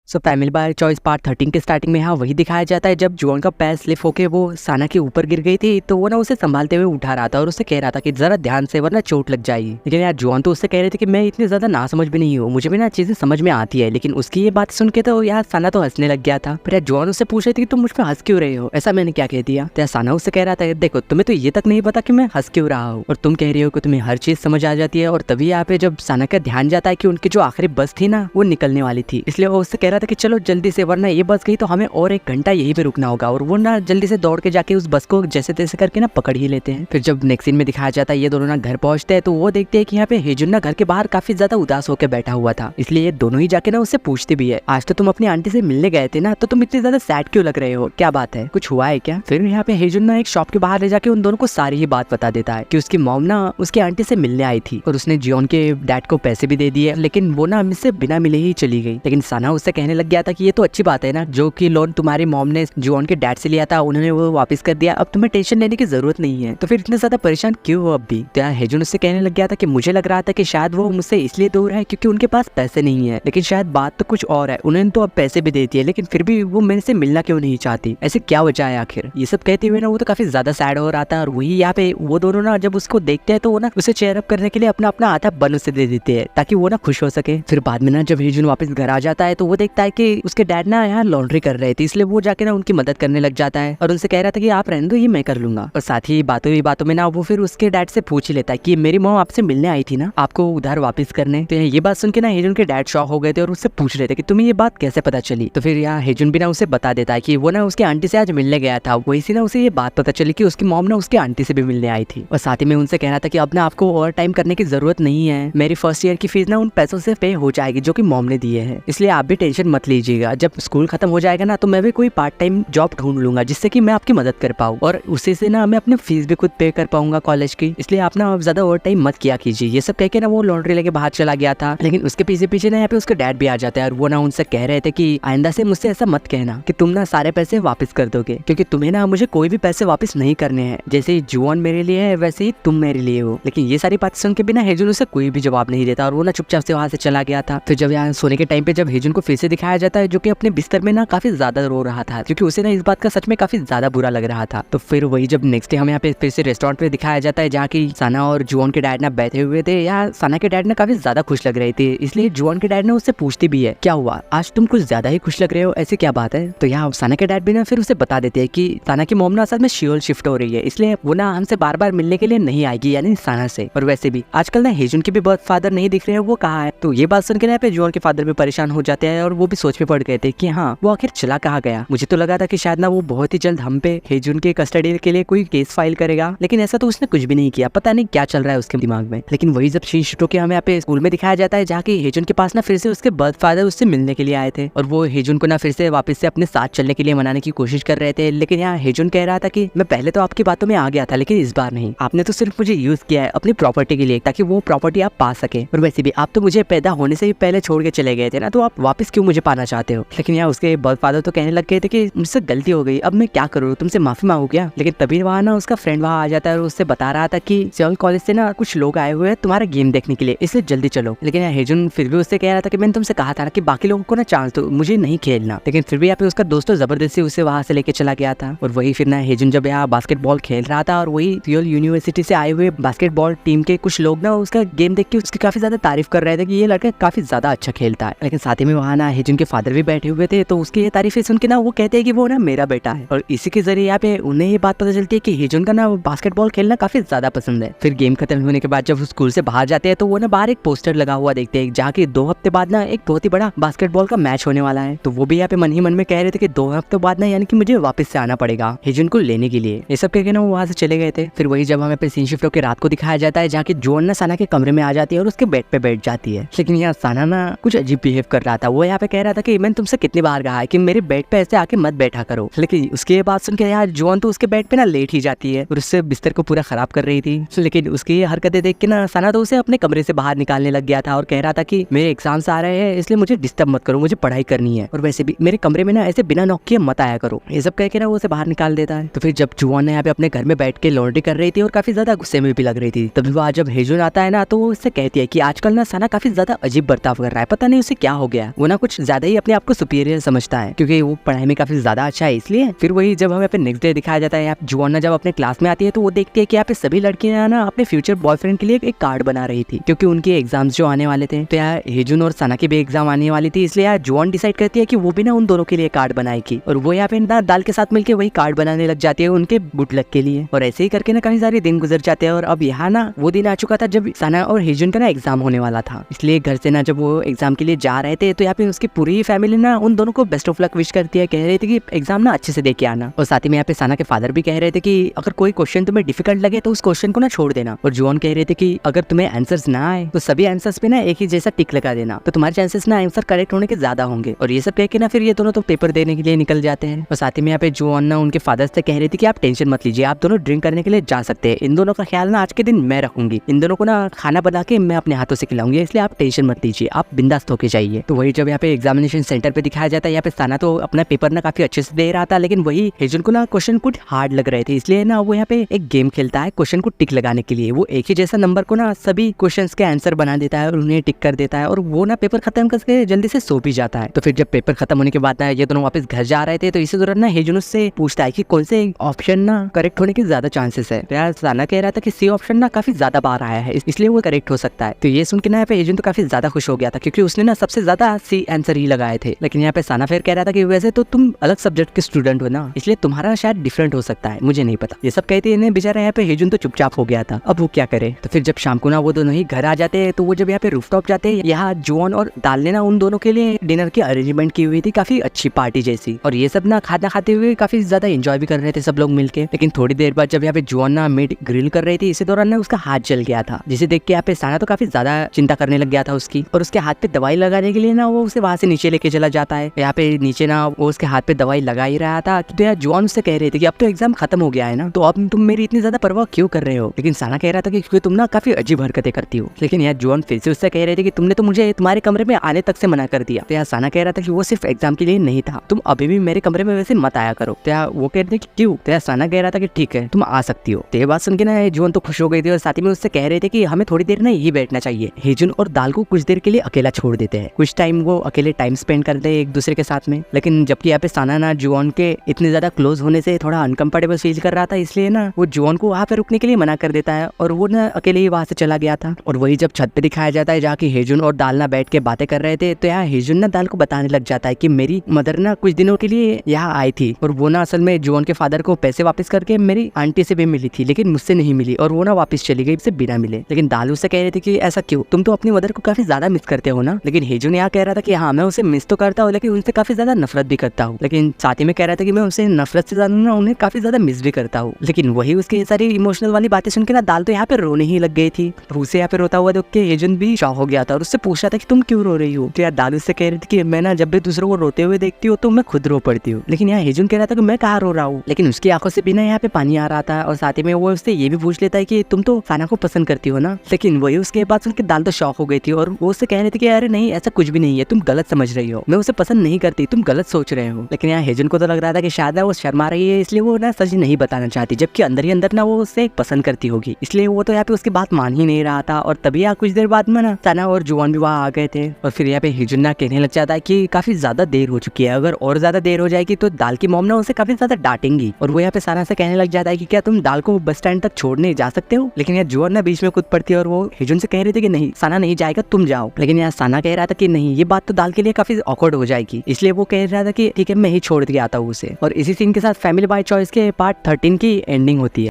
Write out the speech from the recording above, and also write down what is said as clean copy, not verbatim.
So family by choice part 13 के starting में यहाँ वही दिखाया जाता है जब जुआन का पैर स्लिप होके वो साना के ऊपर गिर गई थी तो वो ना उसे संभालते हुए उठा रहा था और उससे कह रहा था कि जरा ध्यान से वरना चोट लग जाएगी। लेकिन यार जुआन तो उससे कह रहे थे कि मैं इतनी ज्यादा ना समझ भी नहीं हूँ, मुझे भी ना चीजें समझ में आती है। लेकिन उसकी ये बात सुन के तो यार साना तो हंसने लग गया था। पर यार जुआन उससे पूछ रही थी कि तुम मुझ पर हंस क्यों रहे हो, ऐसा मैंने क्या कह दिया। तो यार साना उससे कह रहा था देखो तुम्हें तो ये तक नहीं पता कि मैं हंस क्यों रहा हूँ और तुम कह रही हो कि तुम्हें हर चीज समझ आ जाती है। और तभी यहाँ पे जब साना का ध्यान जाता है कि उनकी जो आखिरी बस थी ना वो निकलने वाली थी, इसलिए वो उससे कह रहा था कि चलो जल्दी से वरना ये बस गई तो हमें और 1 घंटा यहीं पे रुकना होगा। और वो ना जल्दी से दौड़ के जाके उस बस को जैसे तैसे करके ना पकड़ ही लेते हैं। फिर जब नेक्स्ट सीन में दिखाया जाता है ये दोनों ना घर पहुंचते हैं तो वो देखते हैं कि यहाँ पे हेजुन ना घर के बाहर काफी ज्यादा उदास होकर बैठा हुआ था, इसलिए ये दोनों ही जाके ना उससे पूछती भी है आज तो तुम अपनी आंटी से मिलने गए थे ना, तो तुम इतनी ज्यादा सैड क्यों लग रहे हो, क्या बात है, कुछ हुआ है क्या। फिर यहाँ पे हेजुन ना एक शॉप के बाहर ले जाके उन दोनों को सारी ही बात बता देता है कि उसकी मॉम ना उसकी आंटी से मिलने आई थी और उसने जियोन के डैड को पैसे भी दे दिए, लेकिन वो ना मुझसे बिना मिले ही चली गई। लेकिन साना उससे कहने लग गया था कि ये तो अच्छी बात है ना, जो कि लोन तुम्हारी मॉम ने जियोन के डैड से लिया था उन्होंने वो वापस कर दिया, अब तुम्हें टेंशन लेने की जरूरत नहीं है, तो फिर इतने ज्यादा परेशान क्यों हो अब भी। तो यार हेजुन उससे कहने लग गया था कि मुझे लग रहा था कि शायद वो मुझसे इसलिए दूर है क्योंकि उनके पास पैसे नहीं है, लेकिन शायद बात तो कुछ और है, उन्होंने तो अब पैसे भी दे दिए लेकिन फिर भी वो मेरे से मिलना क्यों नहीं चाहती, ऐसे क्या वजह है आखिर। ये सब कहते हुए ना वो तो काफी ज्यादा सैड हो रहा था। और वही यहाँ पे वो दोनों ना जब उसको देखते हैं तो वो ना उसे चेयर अप करने के लिए अपना अपना आधा बन उसे दे देते हैं ताकि वो ना खुश हो सके। फिर बाद में ना जब हेजुन वापस घर आ जाता है तो वो देखता है कि उसके डैड ना यहाँ लॉन्ड्री कर रहे थे, इसलिए वो जाके ना उनकी मदद करने लग जाता है और उनसे कह रहा था कि आप रहने दो ये मैं कर लूंगा। और साथ ही बातों में ना वो फिर उसके डैड से पूछ ही लेता है कि मेरी मॉम आपसे मिलने आई थी ना आपको उधार वापस करने। तो ये बात सुन के ना हेजुन के डैड शॉक हो गए थे और उससे पूछ रहे थे कि तुम्हें ये बात कैसे पता चली। तो फिर यहाँ हेजुन भी ना उसे बता देता है कि वो ना उसकी आंटी से आज मिलने गया था, वही ना उसे ये बात पता चली कि उसकी मॉम ना उसकी आंटी से भी मिलने आई थी। और साथ ही में उनसे कह रहा था कि अब ना आपको ओवर टाइम करने की जरूरत नहीं है, मेरी फर्स्ट ईयर की फीस ना उन पैसों से पे हो जाएगी जो कि मॉम ने दिए हैं, इसलिए आप भी टेंशन मत लीजिएगा, जब स्कूल खत्म हो जाएगा ना तो मैं भी कोई पार्ट टाइम जॉब ढूंढ लूंगा जिससे कि मैं आपकी मदद कर पाऊँ और उसी से ना मैं अपनी फीस भी खुद पे कर पाऊंगा कॉलेज की, इसलिए आप ना ज्यादा ओवर टाइम मत किया कीजिए। ये सब कह के ना वो लॉन्ड्री लेके बाहर चला गया था। लेकिन उसके पीछे पीछे ना यहाँ पे उसके डैड भी आ जाता है और वो ना उनसे कह रहे थे कि आइंदा से मुझसे ऐसा मत कहना कि तुम ना सारे पैसे वापस कर दोगे, क्योंकि तुम्हें ना मुझे कोई भी पैसे वापस नहीं करने हैं, जैसे जुआन मेरे लिए है वैसे ही तुम मेरे लिए हो। लेकिन ये सारी बातें सुन के बिना हेजुन उसे कोई भी जवाब नहीं देता और वो ना चुपचाप से वहां से चला गया था। फिर जब यहाँ सोने के टाइम पे जब हेजुन को फिर से दिखाया जाता है जो कि अपने बिस्तर में ना काफी ज्यादा रो रहा था क्योंकि उसे ना इस बात का सच में काफी ज्यादा बुरा लग रहा था। तो फिर वही जब नेक्स्ट डे हमें यहाँ पे फिर से रेस्टोरेंट पे दिखाया जाता है जहाँ की साना और जुआन के डैड ना बैठे हुए थे। यहाँ साना के डैड ना काफी ज्यादा खुश लग रहे थे, इसलिए जुआन के डैड ने उससे पूछती भी है क्या हुआ आज तुम कुछ ज्यादा ही खुश लग रहे हो, ऐसी क्या बात है। तो यहाँ साना के डैड भी ना फिर उसे बता देते हैं कि साना की मॉम ना असल में शियोल शिफ्ट हो रही है, इसलिए वो ना हमसे बार बार मिलने के लिए नहीं आएगी, यानी साना से। और वैसे भी आजकल ना हेजुन के भी बर्थ फादर नहीं दिख रहे हैं, वो कहाँ है। तो ये बात सुन के ना पे जुआन के फादर भी परेशान हो जाते हैं और वो भी सोच में पड़ गए थे कि हाँ वो आखिर चला कहाँ गया। मुझे तो लगा था कि शायद ना वो बहुत ही जल्द हम पे हेजुन के कस्टडी के लिए कोई केस फाइल करेगा, लेकिन ऐसा तो उसने कुछ भी नहीं किया, पता नहीं क्या चल रहा है उसके दिमाग में। लेकिन वही जब शीन शिफ्ट होकर हमें यहाँ पे स्कूल में दिखाया जाता है जहाँ की हेजुन के पास ना फिर से उसके बर्थ फादर उससे मिलने के लिए आए थे और वो हेजुन को ना फिर से वापस से अपने साथ चलने के लिए मनाने की कोशिश कर रहे थे। लेकिन यहाँ हेजुन कह रहा था कि मैं पहले तो आपकी बातों में आ गया था लेकिन इस बार नहीं, आपने तो सिर्फ मुझे यूज किया है अपनी प्रॉपर्टी के लिए ताकि वो प्रॉपर्टी आप पा सके, और वैसे भी आप तो मुझे पैदा होने से ही पहले छोड़ के चले गए थे ना, तो आप वापस क्यों मुझे पाना चाहते हो। लेकिन यहाँ उसके बर्थ फादर तो कहने लग गए थे कि मुझसे गलती हो गई, अब मैं क्या करूँ, तुमसे माफी मांगू क्या। लेकिन तभी वहाँ ना उसका फ्रेंड वहाँ आ जाता है और उससे बता रहा था कि सियोल कॉलेज से ना कुछ लोग आए हुए हैं तुम्हारा गेम देखने के लिए, इसलिए जल्दी चलो। लेकिन हेजुन फिर भी उससे कह रहा था कि मैंने तुमसे कहा था ना कि बाकी लोगों को ना चांस दो, मुझे नहीं खेलना। लेकिन फिर भी यहाँ पे उसका दोस्त जबरदस्ती उसे वहाँ से लेके चला गया था। और वही फिर ना हेजुन जब यहाँ बास्केटबॉल खेल रहा था और वही सियोल यूनिवर्सिटी से आए हुए बास्केटबॉल टीम के कुछ लोग ना उसका गेम देख के उसकी काफी ज्यादा तारीफ कर रहे थे कि ये लड़का काफी ज्यादा अच्छा खेलता है। लेकिन साथ ही में वहाँ ना हेजुन के फादर भी बैठे हुए थे, तो उसकी ये तारीफें सुन के ना वो कहते हैं कि वो ना मेरा बेटा है, और इसी के जरिए यहाँ पे उन्हें ये बात पता चलती है कि हेजुन का ना बास्केटबॉल खेलना काफी ज्यादा पसंद है। फिर गेम खत्म होने के बाद जब स्कूल से बाहर जाते हैं तो वो ना बाहर एक पोस्टर लगा हुआ देखते हैं जहाँ की 2 हफ्ते बाद ना एक बहुत ही बड़ा बास्केटबॉल का मैच होने वाला है। तो वो भी यहाँ पे मन ही मन में कह रहे थे कि 2 हफ्ते बाद ना यानी कि मुझे वापस से आना पड़ेगा हेजुन को लेने के लिए। ये सब कह के ना वो वहाँ से चले गए थे। फिर वही जब हमें पे सीन शिफ्ट होकर रात को दिखाया जाता है जहाँ की जोन ना साना के कमरे में आ जाती है और उसके बेड पे बैठ जाती है। लेकिन यहाँ साना ना कुछ अजीब बिहेव कर रहा था, वो यहाँ पे कह रहा था कि मैंने तुमसे कितनी बार कहा है कि मेरे बेड पे ऐसे आके मत बैठा करो। लेकिन उसकी ये बात सुन के यार जोन तो उसके बेड पे ना लेट ही जाती है और उससे बिस्तर को पूरा खराब कर रही थी। लेकिन उसकी हरकतें देख के ना साना तो उसे अपने कमरे से बाहर निकालने लग गया था और कह रहा था कि मेरे एग्जाम्स आ रहे हैं इसलिए मुझे डिस्टर्ब मत करो, मुझे पढ़ाई करनी है, और वैसे भी मेरे कमरे में ना ऐसे बिना नॉक किए मत आया करो। ये सब कह के ना वो उसे बाहर निकाल देता है। तो फिर जब जुआन ने यहाँ पे अपने घर में बैठ के लॉन्ड्री कर रही थी और काफी ज्यादा गुस्से में भी लग रही थी, तभी वो जब हेजुन आता है ना तो वो उससे कहती है कि आजकल ना साना काफी ज्यादा अजीब बर्ताव कर रहा है, पता नहीं उसे क्या हो गया, वो ना कुछ कुछ ज्यादा ही अपने आप को सुपीरियर समझता है क्योंकि वो पढ़ाई में काफी ज्यादा अच्छा है इसलिए। फिर वही जब हमें पे नेक्स्ट डे दिखाया जाता है, यहाँ जुआन ना जब अपने क्लास में आती है तो वो देखती है कि यहाँ पे सभी लड़कियां ना अपने फ्यूचर बॉयफ्रेंड के लिए एक कार्ड बना रही थी क्योंकि उनके एग्जाम्स जो आने वाले थे। तो यहाँ हेजुन और सना की भी एग्जाम आने वाली थी, इसलिए यहाँ जुआन डिसाइड करती है कि वो भी ना उन दोनों के लिए कार्ड बनाएगी और वो यहाँ पे ना दाल के साथ मिलकर वही कार्ड बनाने लग जाती है उनके गुड लक के लिए। और ऐसे ही करके ना काफी सारे दिन गुजर जाते हैं और अब यहाँ ना वो दिन आ चुका था जब सना और हेजुन का ना एग्जाम होने वाला था। इसलिए घर से ना जब वो एग्जाम के लिए जा रहे थे तो यहाँ पे उसकी पूरी फैमिली ना उन दोनों को बेस्ट ऑफ लक विश करती है, कह रहे थे कि एग्जाम ना अच्छे से दे के आना। और साथ ही में यहाँ पे सना के फादर भी कह रहे थे कि अगर कोई क्वेश्चन तुम्हें डिफिकल्ट लगे तो उस क्वेश्चन को ना छोड़ देना। और जुआन कह रहे थे कि अगर तुम्हें आंसर्स ना आए तो सभी आंसर्स पे ना एक ही जैसा टिक लगा देना, तो तुम्हारे चांसेस ना आंसर करेक्ट होने के ज्यादा होंगे। और ये सब कह के ना फिर ये दोनों तो पेपर देने के लिए निकल जाते हैं। और साथ ही में यहाँ पे जुआन ना उनके फादर से कह रही थी कि आप टेंशन मत लीजिए, आप दोनों ड्रिंक करने के लिए जा सकते हैं, इन दोनों का ख्याल ना आज के दिन मैं रखूंगी, इन दोनों को ना खाना बना के मैं अपने हाथों से खिलाऊंगी, इसलिए आप टेंशन मत लीजिए, आप बिंदास्त होके जाइए। तो वही जब यहाँ पे एग्जामिनेशन सेंटर पे दिखाया जाता है, यहाँ पे सना तो अपना पेपर ना काफी अच्छे से दे रहा था, लेकिन वही हेजुन को ना क्वेश्चन कुछ हार्ड लग रहे थे, इसलिए ना वो यहाँ पे एक गेम खेलता है क्वेश्चन को टिक लगाने के लिए। वो एक ही जैसा नंबर को ना सभी क्वेश्चंस के आंसर बना देता है और उन्हें टिक कर देता है और वो ना पेपर खत्म करके जल्दी से सो भी जाता है। तो फिर जब पेपर खत्म होने के बाद ना ये दोनों वापस घर जा रहे थे तो इसी दौरान ना हेजुन उससे पूछता है कि कौन से ऑप्शन ना करेक्ट होने के ज्यादा चांसेस है। यार सना कह रहा था कि सी ऑप्शन ना काफी ज्यादा बार आया है इसलिए वो करेक्ट हो सकता है। तो ये सुन के ना यहाँ पे हेजुन तो काफी ज्यादा खुश हो गया था क्योंकि उसने ना सबसे ज्यादा सी आंसर ही लगाए थे। लेकिन यहाँ पे सना फिर कह रहा था कि वैसे तो तुम अलग सब्जेक्ट के स्टूडेंट हो ना, इसलिए तुम्हारा शायद डिफरेंट हो सकता है, मुझे नहीं पता। ये सब कहते हैं बेचारा यहाँ पे हेजुन तो चुपचाप हो गया था, अब वो क्या करे। तो फिर जब शाम को ना वो दोनों ही घर आ जाते हैं तो वो जब यहाँ पे रूफटॉप जाते हैं, यहाँ जुआन और दाल ने ना उन दोनों के लिए डिनर की अरेंजमेंट की हुई थी, काफी अच्छी पार्टी जैसी। और ये सब ना खाना खाते हुए काफी ज्यादा एंजॉय भी कर रहे थे सब लोग मिलके। लेकिन थोड़ी देर बाद जब यहाँ पे जुआन ना मीट ग्रिल कर रही थी, इसी दौरान ना उसका हाथ जल गया था, जिसे देख के यहाँ पे सना तो काफी ज्यादा चिंता करने लग गया था उसकी। और उसके हाथ पे दवाई लगाने के लिए ना वो उसे वहां से नीचे लेके चला जाता है। यहाँ पे नीचे ना वो उसके हाथ पे दवाई लगा ही रहा था। तो यार जुआन उससे कह रहे थे कि अब तो एग्जाम खत्म हो गया है ना, तो अब तुम मेरी इतनी ज्यादा परवाह क्यों कर रहे हो। लेकिन सना कह रहा था कि क्योंकि तुम ना काफी अजीब हरकतें करती हो। लेकिन यार जुआन फिर से उससे कह रहे थे कि तुमने तो मुझे तुम्हारे कमरे में आने तक से मना कर दिया। तो यार सना कह रहा था कि वो सिर्फ एग्जाम के लिए नहीं था, तुम अभी भी मेरे कमरे में वैसे मत आया करो। तो यार वो कह रहे थे कि क्यों। तो यार सना कह रहा था कि ठीक है तुम आ सकती हो। तो ये बात सुन के ना जुआन तो खुश हो गई थी और साथ ही में उससे कह रहे थे कि हमें थोड़ी देर ना यही बैठना चाहिए। हेजुन और दाल को कुछ देर के लिए अकेला छोड़ देते हैं, कुछ टाइम वो अकेले टाइम स्पेंड करते हैं एक दूसरे के साथ में। लेकिन जबकि यहाँ पे सना ना जुआन के इतने ज्यादा क्लोज होने से थोड़ा अनकंफर्टेबल फील कर रहा था, इसलिए ना वो जुआन को वहाँ पे रुकने के लिए मना कर देता है और वो ना अकेले ही वहाँ से चला गया था। और वही जब छत पे दिखाया जाता है जहाँ की हेजुन और दाल ना बैठ के बातें कर रहे थे, तो यहाँ हेजुन ना दाल को बताने लग जाता है कि मेरी मदर ना कुछ दिनों के लिए यहाँ आई थी और वो ना असल में जुआन के फादर को पैसे वापस करके मेरी आंटी से भी मिली थी, लेकिन मुझसे नहीं मिली और वो ना वापस चली गई उससे बिना मिले। लेकिन दाल उससे कह रही थी कि ऐसा क्यों, तुम तो अपनी मदर को काफी ज्यादा मिस करते हो ना। लेकिन हेजुन यहाँ कह रहा था कि हाँ मैं उसे मिस तो करता हूँ, लेकिन उनसे काफी ज्यादा नफरत भी करता हूँ। लेकिन साथ ही में कह रहा था कि मैं उसे नफरत से ज्यादा ना उन्हें काफी ज्यादा मिस भी करता हूँ। लेकिन वही उसकी सारी इमोशनल वाली बातें सुन के ना दाल तो यहाँ पे रोने ही लग गई थी। उसे यहाँ पे रोता हुआ देख के हेजुन भी शॉक हो गया था और उससे पूछ रहा था कि तुम क्यों रो रही हो। तो यार दाल उससे कह रही थी कि मैं ना जब भी दूसरों को रोते हुए देखती हूँ तो मैं खुद रो पड़ती हूँ। लेकिन यहाँ हेजुन कह रहा था कि मैं कहाँ रो रहा हूँ, लेकिन उसकी आंखों से भी ना यहाँ पे पानी आ रहा था। और साथ ही में वो उससे ये भी पूछ लेता है कि तुम तो सना को पसंद करती हो ना। लेकिन वही उसके बात सुन के दाल तो शॉक हो गई थी और वो उससे कह रही थी कि अरे नहीं ऐसा कुछ भी नहीं है, तुम गलत समझ रही हो, मैं उसे पसंद नहीं करती, तुम गलत सोच रहे हो। लेकिन यहाँ हेजुन को तो लग रहा था कि शायद वो शर्मा रही है, इसलिए वो ना सच नहीं बताना चाहती, जबकि अंदर ही अंदर ना वो उससे पसंद करती होगी। इसलिए वो तो यहाँ पे उसकी बात मान ही नहीं रहा था। और तभी यहाँ कुछ देर बाद में ना सना और जुआन भी वहाँ आ गए थे और फिर यहाँ पे हेजुन ना कहने लग जाता है कि काफी ज्यादा देर हो चुकी है, अगर और ज्यादा देर हो जाएगी तो दाल की मॉम ना उसे काफी ज्यादा डांटेंगी। और वो यहाँ पे सना से कहने लग जाता है कि क्या तुम दाल को बस स्टैंड तक छोड़ने जा सकते हो। लेकिन यार जुआन ना बीच में कूद पड़ती है और वो हेजुन से कह रही थी कि नहीं सना नहीं जाएगा, तुम जाओ। लेकिन यार सना कह रहा था कि नहीं ये बात तो दाल के लिए काफी ऑकवर्ड हो जाएगी, इसलिए वो कह रहा था कि ठीक है मैं ही छोड़ के आता हूँ उसे। और इसी सीन के साथ फैमिली बाय चॉइस के पार्ट 13 की एंडिंग होती है।